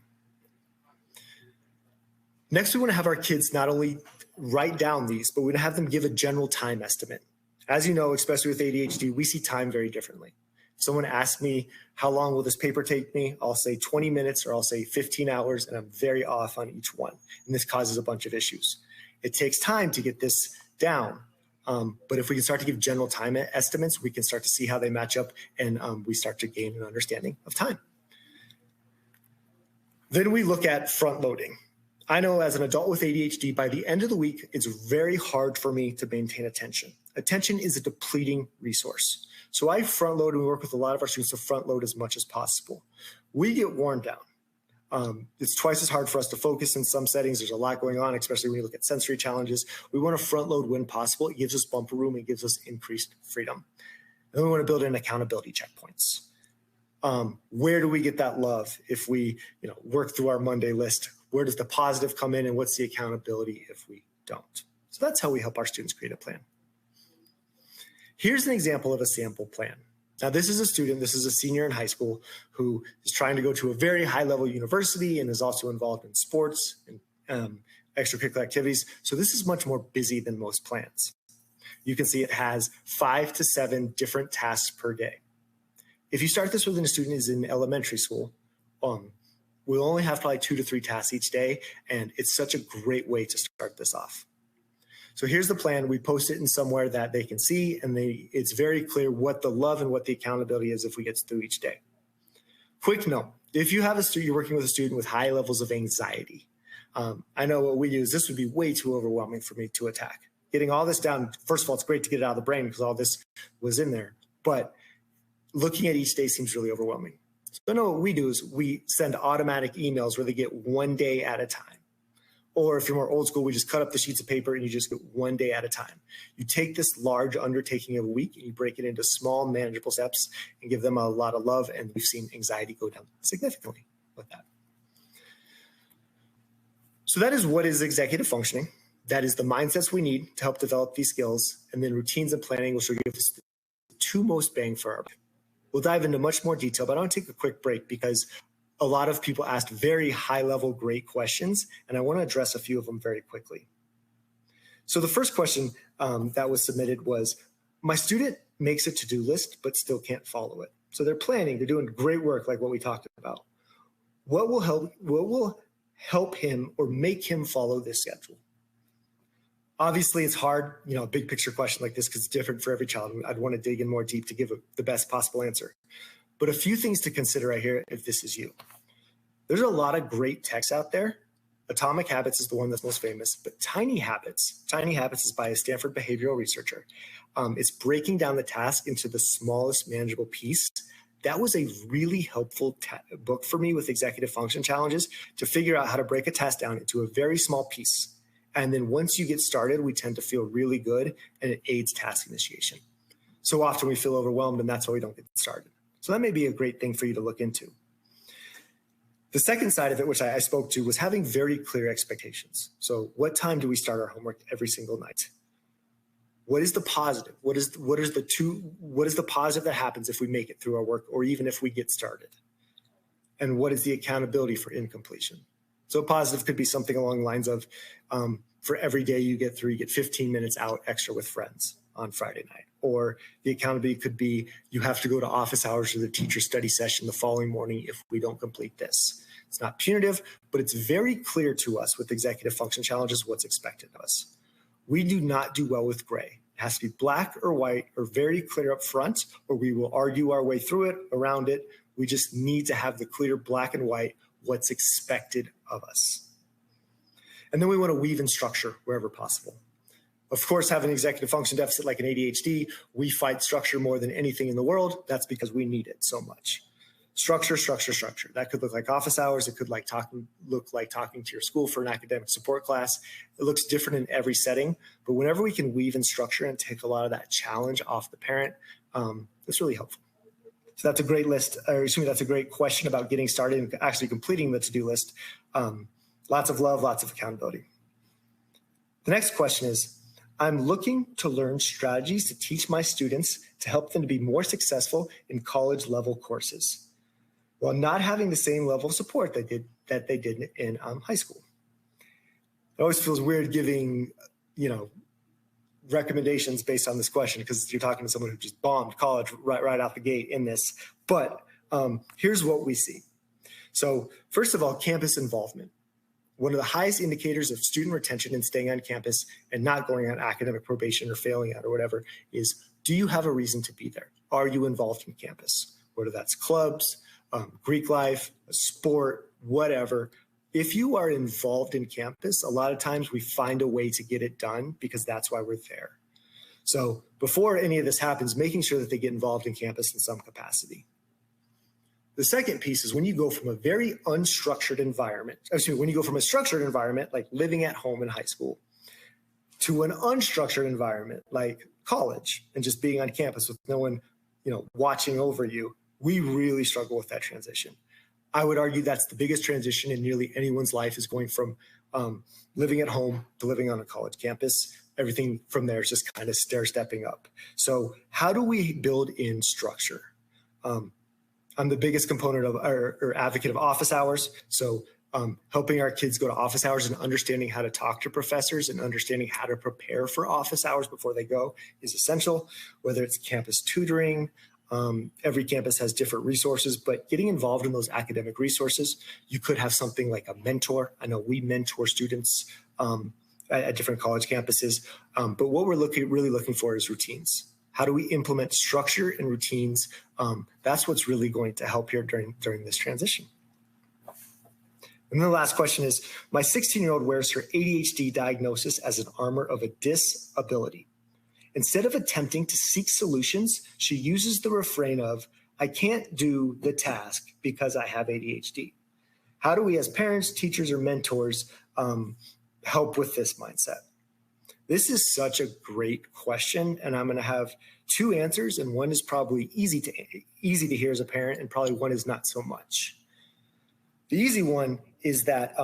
Next, we want to have our kids not only write down these, but we want to have them give a general time estimate. As you know, especially with ADHD, we see time very differently. If someone asks me, how long will this paper take me? I'll say 20 minutes or I'll say 15 hours, and I'm very off on each one. And this causes a bunch of issues. It takes time to get this down. But if we can start to give general time estimates, we can start to see how they match up, and we start to gain an understanding of time. Then we look at front loading. I know as an adult with ADHD, by the end of the week, it's very hard for me to maintain attention. Attention is a depleting resource. So I front load, and we work with a lot of our students to front load as much as possible. We get worn down. It's twice as hard for us to focus in some settings. There's a lot going on, especially when you look at sensory challenges. We want to front load when possible. It gives us bumper room. It gives us increased freedom. And we want to build in accountability checkpoints. Where do we get that love if we work through our Monday list? Where does the positive come in, and what's the accountability if we don't? So that's how we help our students create a plan. Here's an example of a sample plan. Now, this is a student, this is a senior in high school who is trying to go to a very high-level university and is also involved in sports and extracurricular activities. So this is much more busy than most plans. You can see it has 5 to 7 different tasks per day. If you start this with a student who's in elementary school, we'll only have probably 2 to 3 tasks each day, and it's such a great way to start this off. So here's the plan. We post it in somewhere that they can see, and it's very clear what the love and what the accountability is if we get through each day. Quick note, if you have a student, you're working with a student with high levels of anxiety, I know what we do is this would be way too overwhelming for me to attack. Getting all this down, first of all, it's great to get it out of the brain because all this was in there, but looking at each day seems really overwhelming. So I know what we do is we send automatic emails where they get 1 day at a time. Or if you're more old school, we just cut up the sheets of paper and you just get 1 day at a time. You take this large undertaking of a week and you break it into small, manageable steps and give them a lot of love. And we've seen anxiety go down significantly with that. So that is what is executive functioning. That is the mindsets we need to help develop these skills. And then routines and planning, which will give us the 2 most bang for our buck. We'll dive into much more detail, but I want to take a quick break because a lot of people asked very high-level, great questions, and I want to address a few of them very quickly. So the first question that was submitted was, my student makes a to-do list but still can't follow it. So they're planning, they're doing great work like what we talked about. What will help him or make him follow this schedule? Obviously, it's hard, a big picture question like this because it's different for every child. I'd want to dig in more deep to give the best possible answer. But a few things to consider right here if this is you. There's a lot of great texts out there. Atomic Habits is the one that's most famous, but Tiny Habits is by a Stanford behavioral researcher. It's breaking down the task into the smallest manageable piece. That was a really helpful book for me with executive function challenges to figure out how to break a task down into a very small piece. And then once you get started, we tend to feel really good and it aids task initiation. So often we feel overwhelmed and that's why we don't get started. So that may be a great thing for you to look into. The second side of it, which I spoke to, was having very clear expectations. So what time do we start our homework every single night? What is the positive? What is the positive that happens if we make it through our work or even if we get started? And what is the accountability for incompletion? So positive could be something along the lines of for every day you get through, you get 15 minutes out extra with friends on Friday night. Or the accountability could be you have to go to office hours or the teacher study session the following morning if we don't complete this. It's not punitive, but it's very clear to us with executive function challenges what's expected of us. We do not do well with gray. It has to be black or white or very clear up front, or we will argue our way through it, around it. We just need to have the clear black and white what's expected of us. And then we want to weave in structure wherever possible. Of course, having an executive function deficit like an ADHD, we fight structure more than anything in the world. That's because we need it so much. Structure, structure, structure. That could look like office hours. It could look like talking to your school for an academic support class. It looks different in every setting. But whenever we can weave in structure and take a lot of that challenge off the parent, that's really helpful. So that's a great list, or excuse me, that's a great question about getting started and actually completing the to-do list. Lots of love, lots of accountability. The next question is, I'm looking to learn strategies to teach my students to help them to be more successful in college level courses while not having the same level of support that they did in high school. It always feels weird giving, recommendations based on this question because you're talking to someone who just bombed college right out the gate in this. But here's what we see. So first of all, campus involvement. One of the highest indicators of student retention and staying on campus and not going on academic probation or failing out or whatever is, do you have a reason to be there? Are you involved in campus? Whether that's clubs, Greek life, a sport, whatever. If you are involved in campus, a lot of times we find a way to get it done because that's why we're there. So before any of this happens, making sure that they get involved in campus in some capacity. The second piece is when you go from a very unstructured environment, when you go from a structured environment, like living at home in high school, to an unstructured environment like college and just being on campus with no one, watching over you, we really struggle with that transition. I would argue that's the biggest transition in nearly anyone's life is going from living at home to living on a college campus. Everything from there is just kind of stair-stepping up. So how do we build in structure? I'm the biggest component of or advocate of office hours. So helping our kids go to office hours and understanding how to talk to professors and understanding how to prepare for office hours before they go is essential, whether it's campus tutoring. Every campus has different resources, but getting involved in those academic resources, you could have something like a mentor. I know we mentor students at different college campuses, but what we're really looking for is routines. How do we implement structure and routines? That's what's really going to help here during this transition. And then the last question is, my 16-year-old wears her ADHD diagnosis as an armor of a disability. Instead of attempting to seek solutions, she uses the refrain of, I can't do the task because I have ADHD. How do we as parents, teachers, or mentors help with this mindset? This is such a great question, and I'm going to have two answers, and one is probably easy to hear as a parent, and probably one is not so much. The easy one is that,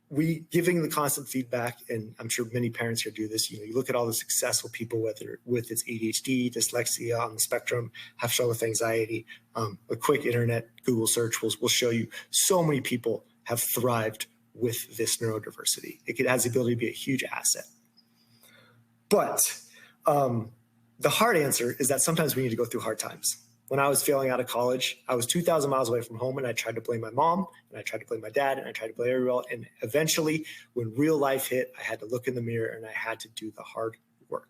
we giving the constant feedback, and I'm sure many parents here do this, you look at all the successful people, whether with its ADHD, dyslexia on the spectrum, have struggled with anxiety, a quick internet Google search will show you so many people have thrived with this neurodiversity. It has the ability to be a huge asset. But the hard answer is that sometimes we need to go through hard times. When I was failing out of college, I was 2,000 miles away from home, and I tried to blame my mom, and I tried to blame my dad, and I tried to blame everyone. And eventually, when real life hit, I had to look in the mirror, and I had to do the hard work.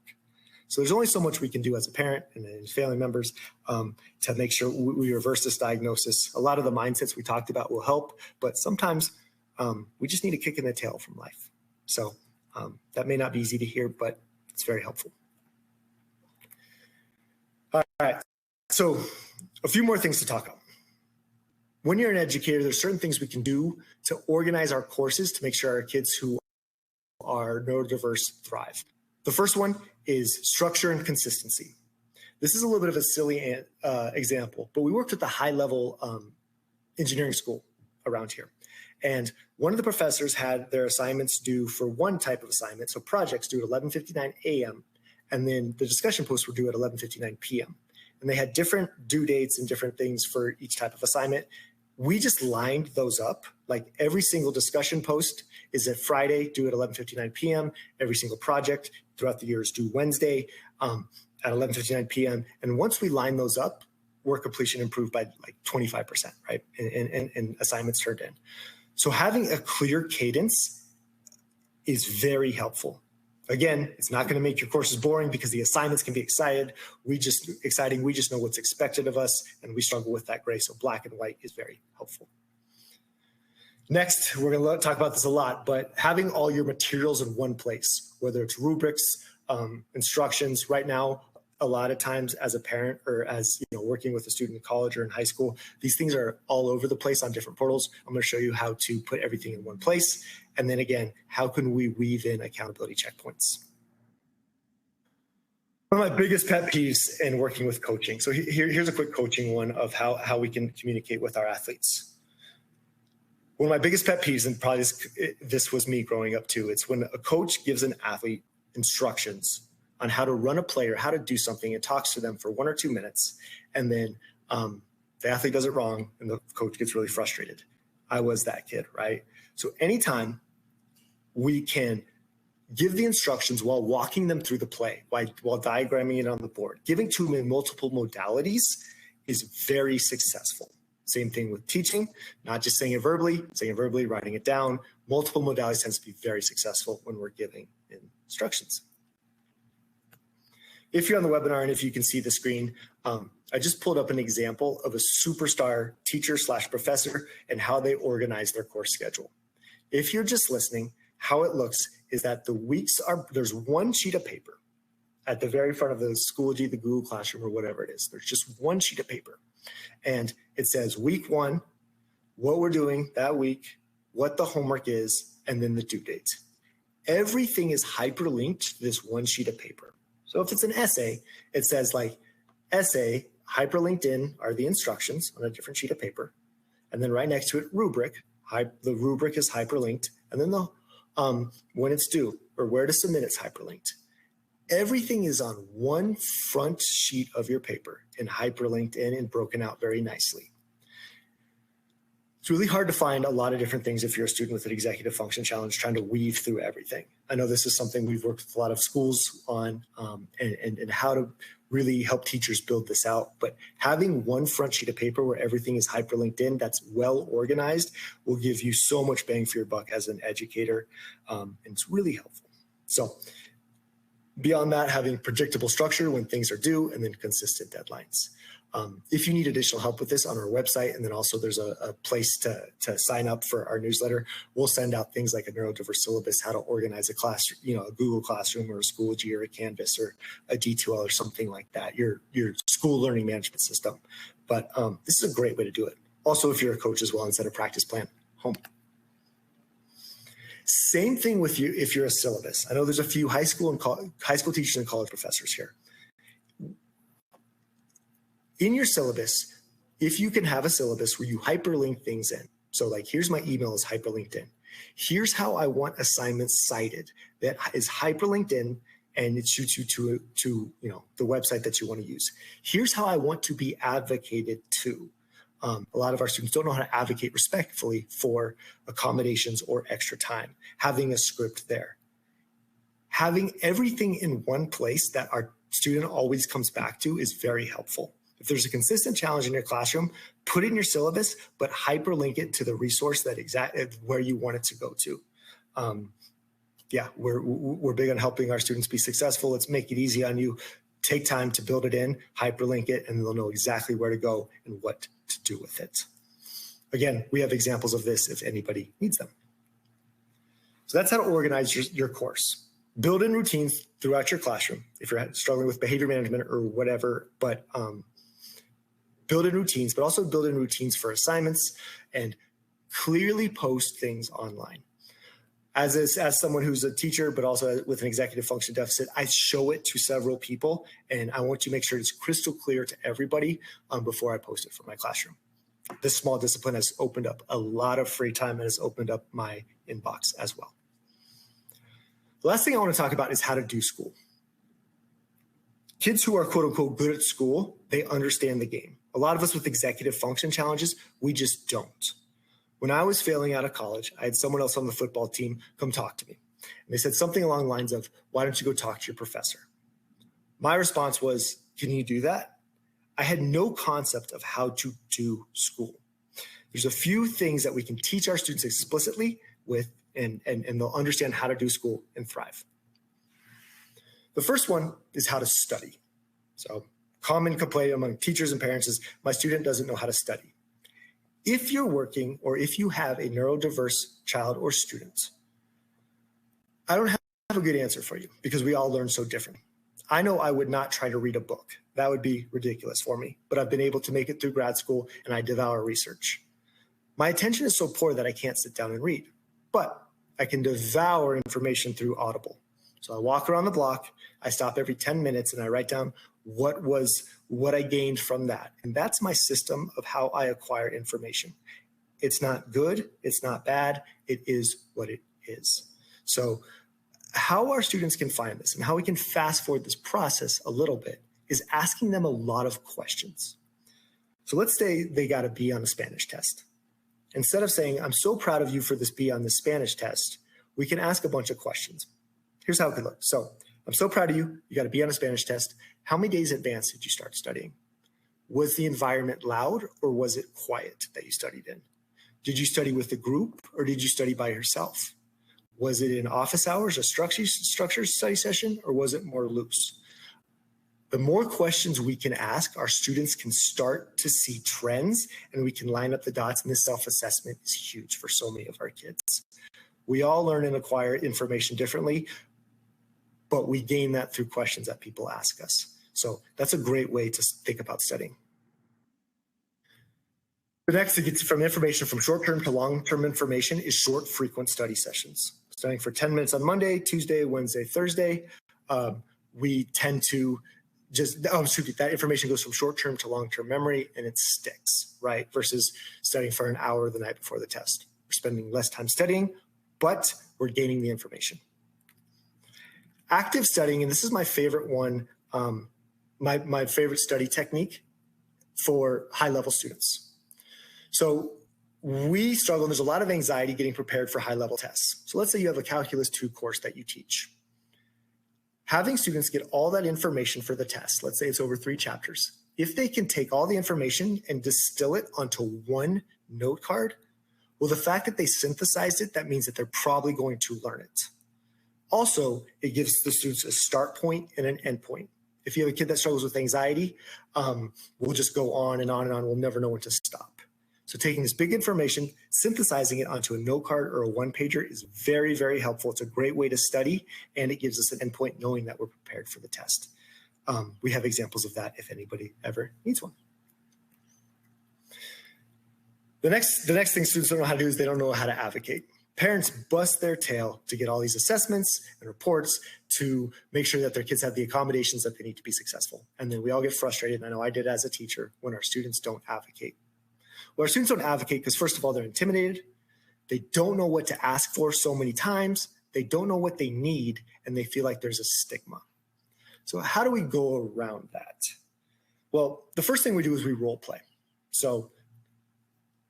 So there's only so much we can do as a parent and as family members to make sure we reverse this diagnosis. A lot of the mindsets we talked about will help, but sometimes we just need a kick in the tail from life. So that may not be easy to hear, but it's very helpful. All right. So a few more things to talk about. When you're an educator, there's certain things we can do to organize our courses to make sure our kids who are neurodiverse thrive. The first one is structure and consistency. This is a little bit of a silly example, but we worked with the high-level engineering school around here. And one of the professors had their assignments due for one type of assignment, so projects due at 11:59 a.m., and then the discussion posts were due at 11:59 p.m. And they had different due dates and different things for each type of assignment. We just lined those up. Like every single discussion post is at Friday due at 11:59 p.m. Every single project throughout the year is due Wednesday at 11:59 p.m. And once we line those up, work completion improved by like 25%, right? And assignments turned in. So having a clear cadence is very helpful. Again, it's not going to make your courses boring because the assignments can be exciting. We just know what's expected of us, and we struggle with that gray. So black and white is very helpful. Next, we're going to talk about this a lot, but having all your materials in one place, whether it's rubrics, instructions. Right now, a lot of times as a parent or as working with a student in college or in high school, these things are all over the place on different portals. I'm going to show you how to put everything in one place. And then again, how can we weave in accountability checkpoints? One of my biggest pet peeves in working with coaching. So here's a quick coaching one of how we can communicate with our athletes. One of my biggest pet peeves, and probably this was me growing up too, it's when a coach gives an athlete instructions on how to run a play or how to do something and talks to them for 1 or 2 minutes. And then the athlete does it wrong and the coach gets really frustrated. I was that kid, right? So anytime we can give the instructions while walking them through the play, while diagramming it on the board, giving to them in multiple modalities is very successful. Same thing with teaching, not just saying it verbally, writing it down. Multiple modalities tends to be very successful when we're giving instructions. If you're on the webinar and if you can see the screen, I just pulled up an example of a superstar teacher/professor and how they organize their course schedule. If you're just listening, how it looks is that the weeks there's one sheet of paper at the very front of the Schoology, the Google Classroom, or whatever it is. There's just one sheet of paper. And it says week 1, what we're doing that week, what the homework is, and then the due date. Everything is hyperlinked to this one sheet of paper. So if it's an essay, it says like essay, hyperlinked in are the instructions on a different sheet of paper. And then right next to it, rubric. The rubric is hyperlinked. And then the when it's due or where to submit, it's hyperlinked. Everything is on one front sheet of your paper and hyperlinked in and broken out very nicely. It's really hard to find a lot of different things if you're a student with an executive function challenge trying to weave through everything. I know this is something we've worked with a lot of schools on and how to really help teachers build this out. But having one front sheet of paper where everything is hyperlinked in, that's well organized, will give you so much bang for your buck as an educator. And it's really helpful. So beyond that, having predictable structure when things are due and then consistent deadlines. If you need additional help with this on our website, and then also there's a place to sign up for our newsletter, we'll send out things like a neurodiverse syllabus, how to organize a class, a Google Classroom or a Schoology or a Canvas or a D2L or something like that, your school learning management system. But this is a great way to do it. Also, if you're a coach as well, and set a practice plan home. Same thing with you if you're a syllabus. I know there's a few high school teachers and college professors here. In your syllabus, if you can have a syllabus where you hyperlink things in, so like here's my email is hyperlinked in. Here's how I want assignments cited that is hyperlinked in and it shoots you to the website that you want to use. Here's how I want to be advocated to. A lot of our students don't know how to advocate respectfully for accommodations or extra time. Having a script there. Having everything in one place that our student always comes back to is very helpful. If there's a consistent challenge in your classroom, put it in your syllabus, but hyperlink it to the resource that where you want it to go to. We're big on helping our students be successful. Let's make it easy on you. Take time to build it in, hyperlink it, and they'll know exactly where to go and what to do with it. Again, we have examples of this if anybody needs them. So that's how to organize your course. Build in routines throughout your classroom if you're struggling with behavior management or whatever, but build in routines, but also build in routines for assignments and clearly post things online. As someone who's a teacher, but also with an executive function deficit, I show it to several people, and I want to make sure it's crystal clear to everybody before I post it for my classroom. This small discipline has opened up a lot of free time and has opened up my inbox as well. The last thing I want to talk about is how to do school. Kids who are quote unquote good at school, they understand the game. A lot of us with executive function challenges, we just don't. When I was failing out of college, I had someone else on the football team come talk to me. And they said something along the lines of, why don't you go talk to your professor? My response was, can you do that? I had no concept of how to do school. There's a few things that we can teach our students explicitly with, and they'll understand how to do school and thrive. The first one is how to study. So common complaint among teachers and parents is my student doesn't know how to study. if you're working or if you have a neurodiverse child or student, I don't have a good answer for you because we all learn so different. I know I would not try to read a book. That would be ridiculous for me, but I've been able to make it through grad school and I devour research. My attention is so poor that I can't sit down and read, but I can devour information through Audible. So I walk around the block, I stop every 10 minutes and I write down what I gained from that. And that's my system of how I acquire information. It's not good, it's not bad, it is what it is. So how our students can find this and how we can fast forward this process a little bit is asking them a lot of questions. So let's say they got a B on the Spanish test. Instead of saying, I'm so proud of you for this B on the Spanish test, we can ask a bunch of questions. Here's how it could look. So I'm so proud of you. You got a B on a Spanish test. How many days in advance did you start studying? Was the environment loud or was it quiet that you studied in? Did you study with a group or did you study by yourself? Was it in office hours, a structured study session, or was it more loose? The more questions we can ask, our students can start to see trends and we can line up the dots, and this self-assessment is huge for so many of our kids. We all learn and acquire information differently, but we gain that through questions that people ask us. So that's a great way to think about studying. The next to get from information from short-term to long-term information is short, frequent study sessions. Studying for 10 minutes on Monday, Tuesday, Wednesday, Thursday. We tend to that information goes from short-term to long-term memory and it sticks, right? Versus studying for an hour the night before the test. We're spending less time studying, but we're gaining the information. Active studying, and this is my favorite one, my favorite study technique for high-level students. So we struggle, and there's a lot of anxiety getting prepared for high-level tests. So let's say you have a Calculus 2 course that you teach. Having students get all that information for the test, let's say it's over 3 chapters, if they can take all the information and distill it onto one note card, well, the fact that they synthesized it, that means that they're probably going to learn it. Also, it gives the students a start point and an end point. If you have a kid that struggles with anxiety, we'll just go on and on and on. We'll never know when to stop. So taking this big information, synthesizing it onto a note card or a one-pager is very, very helpful. It's a great way to study, and it gives us an endpoint knowing that we're prepared for the test. We have examples of that if anybody ever needs one. The next thing students don't know how to do is they don't know how to advocate. Parents bust their tail to get all these assessments and reports to make sure that their kids have the accommodations that they need to be successful. And then we all get frustrated, and I know I did as a teacher, when our students don't advocate. Well, our students don't advocate because, first of all, they're intimidated. They don't know what to ask for so many times. They don't know what they need, and they feel like there's a stigma. So how do we go around that? Well, the first thing we do is we role play. So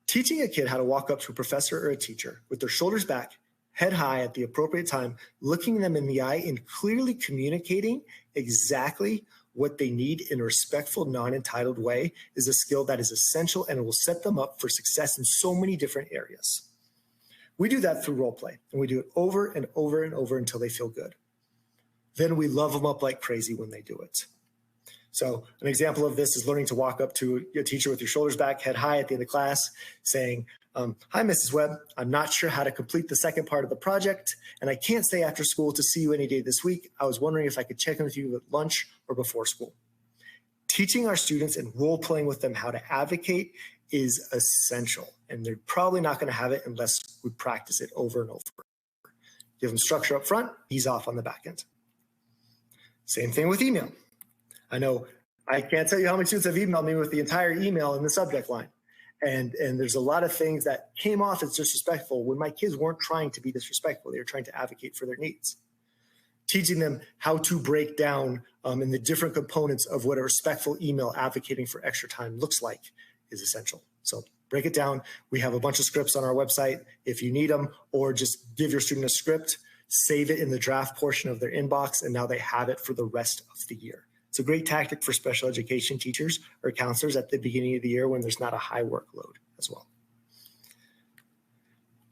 teaching a kid how to walk up to a professor or a teacher with their shoulders back, head high at the appropriate time, looking them in the eye and clearly communicating exactly what they need in a respectful, non-entitled way is a skill that is essential and it will set them up for success in so many different areas. We do that through role play, and we do it over and over and over until they feel good. Then we love them up like crazy when they do it. So an example of this is learning to walk up to a teacher with your shoulders back, head high at the end of class, saying, hi, Mrs. Webb, I'm not sure how to complete the second part of the project, and I can't stay after school to see you any day this week. I was wondering if I could check in with you at lunch or before school. Teaching our students and role-playing with them how to advocate is essential, and they're probably not going to have it unless we practice it over and over. Give them structure up front, ease off on the back end. Same thing with email. I know I can't tell you how many students have emailed me with the entire email in the subject line. And there's a lot of things that came off as disrespectful when my kids weren't trying to be disrespectful. They were trying to advocate for their needs. Teaching them how to break down in the different components of what a respectful email advocating for extra time looks like is essential. So break it down. We have a bunch of scripts on our website if you need them, or just give your student a script, save it in the draft portion of their inbox, and now they have it for the rest of the year. It's a great tactic for special education teachers or counselors at the beginning of the year when there's not a high workload as well.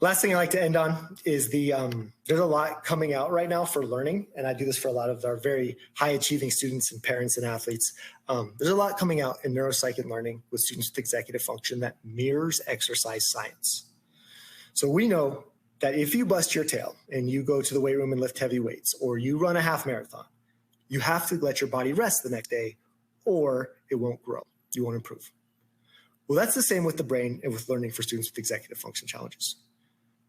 Last thing I like to end on is there's a lot coming out right now for learning, and I do this for a lot of our very high achieving students and parents and athletes. There's a lot coming out in neuropsych and learning with students with executive function that mirrors exercise science. So we know that if you bust your tail and you go to the weight room and lift heavy weights, or you run a half marathon, you have to let your body rest the next day, or it won't grow. You won't improve. Well, that's the same with the brain and with learning for students with executive function challenges.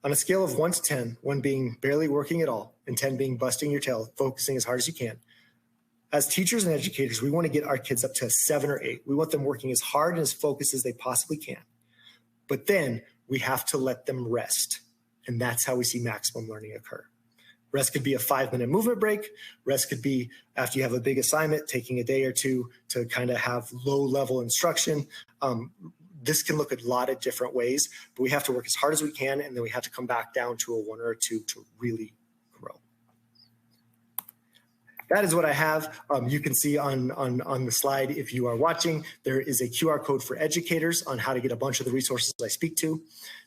On a scale of 1 to 10, 1 being barely working at all, and 10 being busting your tail, focusing as hard as you can, as teachers and educators, we want to get our kids up to a 7 or 8. We want them working as hard and as focused as they possibly can. But then we have to let them rest. And that's how we see maximum learning occur. Rest could be a 5-minute movement break. Rest could be after you have a big assignment, taking a day or two to kind of have low-level instruction. This can look a lot of different ways, but we have to work as hard as we can, and then we have to come back down to a 1 or a 2 to really grow. That is what I have. You can see on the slide, if you are watching, there is a QR code for educators on how to get a bunch of the resources I speak to.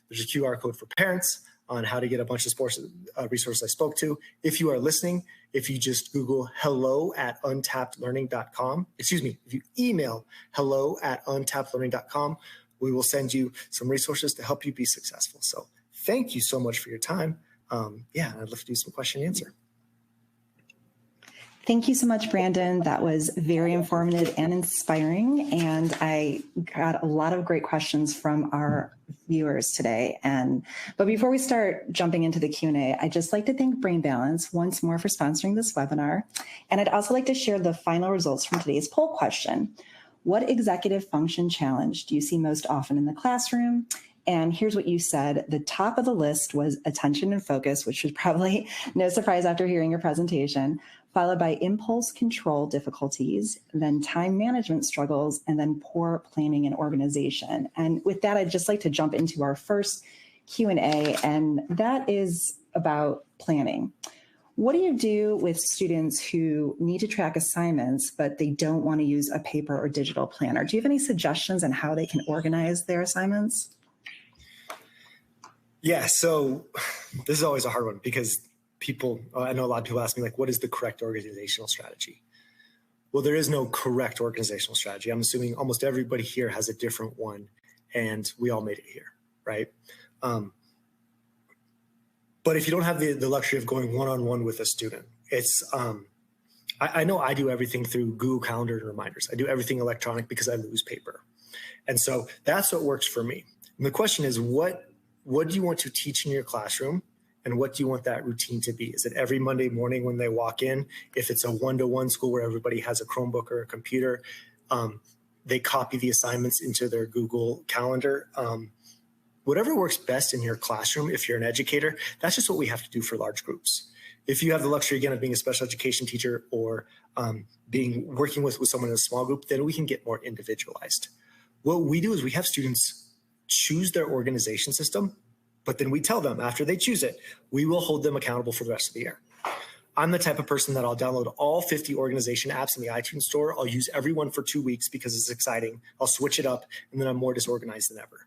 There's a QR code for parents on how to get a bunch of resources I spoke to. If you are listening, if you just Google hello@untappedlearning.com, if you email hello@untappedlearning.com, we will send you some resources to help you be successful. So thank you so much for your time. I'd love to do some question and answer. Thank you so much, Brandon. That was very informative and inspiring. And I got a lot of great questions from our viewers today. But before we start jumping into the Q&A, I'd just like to thank Brain Balance once more for sponsoring this webinar. And I'd also like to share the final results from today's poll question. What executive function challenge do you see most often in the classroom? And here's what you said. The top of the list was attention and focus, which was probably no surprise after hearing your presentation, followed by impulse control difficulties, then time management struggles, and then poor planning and organization. And with that, I'd just like to jump into our first Q&A, and that is about planning. What do you do with students who need to track assignments, but they don't want to use a paper or digital planner? Do you have any suggestions on how they can organize their assignments? Yeah, so this is always a hard one because I know a lot of people ask me, like, what is the correct organizational strategy? Well, there is no correct organizational strategy. I'm assuming almost everybody here has a different one, and we all made it here, right? But if you don't have the luxury of going one-on-one with a student, it's I know I do everything through Google Calendar and reminders. I do everything electronic because I lose paper. And so that's what works for me. And the question is, what do you want to teach in your classroom? And what do you want that routine to be? Is it every Monday morning when they walk in? If it's a one-to-one school where everybody has a Chromebook or a computer, they copy the assignments into their Google Calendar. Whatever works best in your classroom, if you're an educator, that's just what we have to do for large groups. If you have the luxury, again, of being a special education teacher or working with someone in a small group, then we can get more individualized. What we do is we have students choose their organization system, but then we tell them after they choose it, we will hold them accountable for the rest of the year. I'm the type of person that I'll download all 50 organization apps in the iTunes store. I'll use every one for 2 weeks because it's exciting. I'll switch it up, and then I'm more disorganized than ever.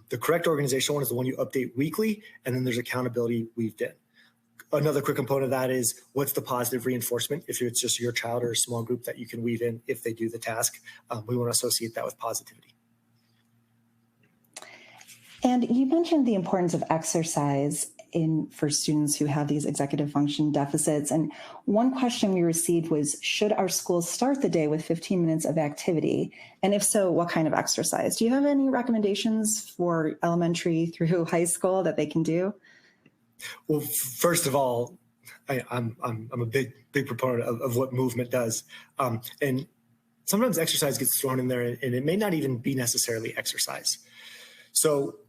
The correct organizational one is the one you update weekly, and then there's accountability weaved in. Another quick component of that is what's the positive reinforcement if it's just your child or a small group that you can weave in if they do the task. We want to associate that with positivity. And you mentioned the importance of exercise for students who have these executive function deficits. And one question we received was, should our schools start the day with 15 minutes of activity? And if so, what kind of exercise? Do you have any recommendations for elementary through high school that they can do? Well, first of all, I'm a big proponent of what movement does. And sometimes exercise gets thrown in there, and it may not even be necessarily exercise. So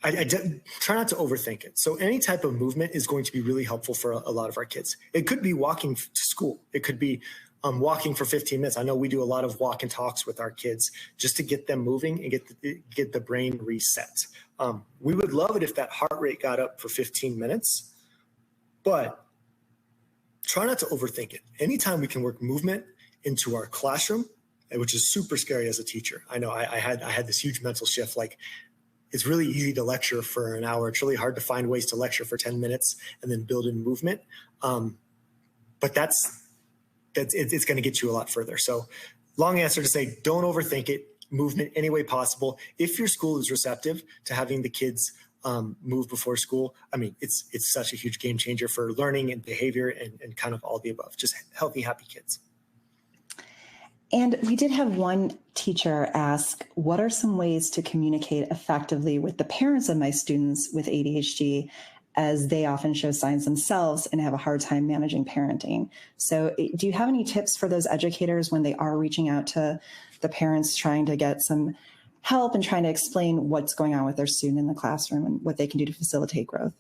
I try not to overthink it. So any type of movement is going to be really helpful for a lot of our kids. It could be walking to school. It could be walking for 15 minutes. I know we do a lot of walk and talks with our kids just to get them moving and get the brain reset. We would love it if that heart rate got up for 15 minutes, but try not to overthink it. Anytime we can work movement into our classroom, which is super scary as a teacher. I know I had this huge mental shift, like, it's really easy to lecture for an hour. It's really hard to find ways to lecture for 10 minutes and then build in movement. But it's going to get you a lot further. So long answer to say, don't overthink it. Movement any way possible. If your school is receptive to having the kids move before school, I mean, it's such a huge game changer for learning and behavior and kind of all the above. Just healthy, happy kids. And we did have one teacher ask, what are some ways to communicate effectively with the parents of my students with ADHD, as they often show signs themselves and have a hard time managing parenting? So do you have any tips for those educators when they are reaching out to the parents trying to get some help and trying to explain what's going on with their student in the classroom and what they can do to facilitate growth?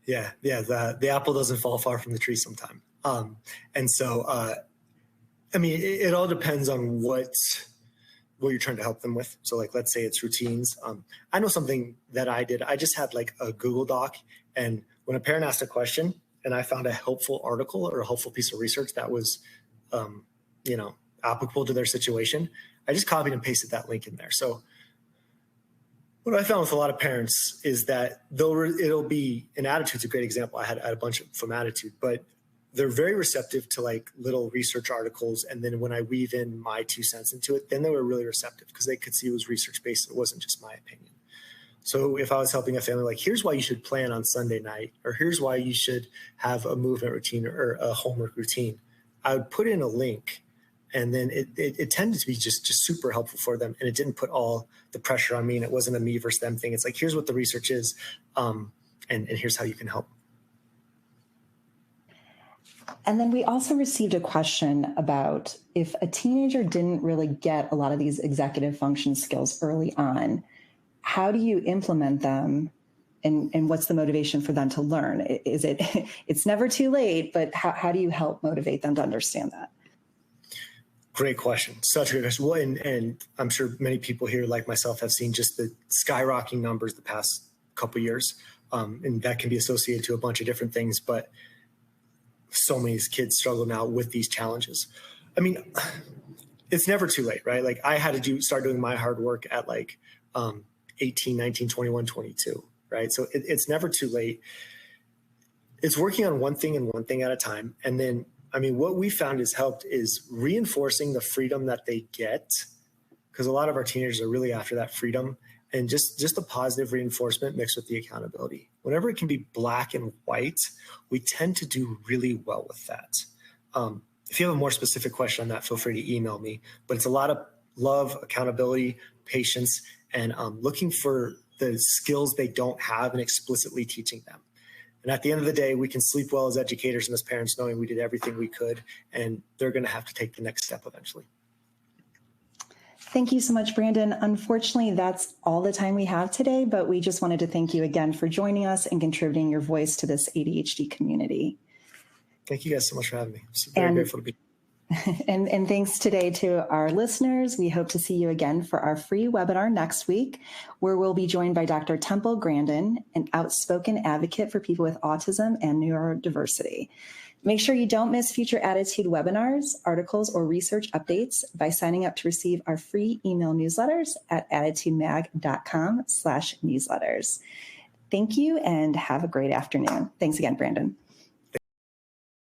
Yeah. The apple doesn't fall far from the tree sometime. And so, I mean, it all depends on what you're trying to help them with. So like, let's say it's routines. I know something that I did. I just had like a Google Doc. And when a parent asked a question and I found a helpful article or a helpful piece of research that was, applicable to their situation, I just copied and pasted that link in there. So what I found with a lot of parents is that though it'll be, and ADDitude's a great example. I had a bunch from ADDitude, but they're very receptive to like little research articles. And then when I weave in my 2 cents into it, then they were really receptive because they could see it was research-based. It wasn't just my opinion. So if I was helping a family, like, here's why you should plan on Sunday night, or here's why you should have a movement routine or a homework routine, I would put in a link. And then it tended to be just super helpful for them. And it didn't put all the pressure on me. And it wasn't a me versus them thing. It's like, here's what the research is. And here's how you can help. And then we also received a question about if a teenager didn't really get a lot of these executive function skills early on, how do you implement them? And what's the motivation for them to learn? Is it's never too late, but how do you help motivate them to understand that? Great question. Such a great question. Well, and I'm sure many people here, like myself, have seen just the skyrocketing numbers the past couple of years. And that can be associated to a bunch of different things, but so many kids struggle now with these challenges. I mean, it's never too late, right? Like I had to start doing my hard work at like 18, 19, 21, 22, right? So it's never too late. It's working on one thing and one thing at a time. And then, I mean, what we found has helped is reinforcing the freedom that they get, because a lot of our teenagers are really after that freedom, and just the positive reinforcement mixed with the accountability. Whenever it can be black and white, we tend to do really well with that. If you have a more specific question on that, feel free to email me. But it's a lot of love, accountability, patience, and looking for the skills they don't have and explicitly teaching them. And at the end of the day, we can sleep well as educators and as parents knowing we did everything we could, and they're going to have to take the next step eventually. Thank you so much, Brandon. Unfortunately, that's all the time we have today, but we just wanted to thank you again for joining us and contributing your voice to this ADHD community. Thank you guys so much for having me. I'm very grateful to be here. And thanks today to our listeners. We hope to see you again for our free webinar next week, where we'll be joined by Dr. Temple Grandin, an outspoken advocate for people with autism and neurodiversity. Make sure you don't miss future ADDitude webinars, articles, or research updates by signing up to receive our free email newsletters at additudemag.com/newsletters. Thank you and have a great afternoon. Thanks again, Brandon.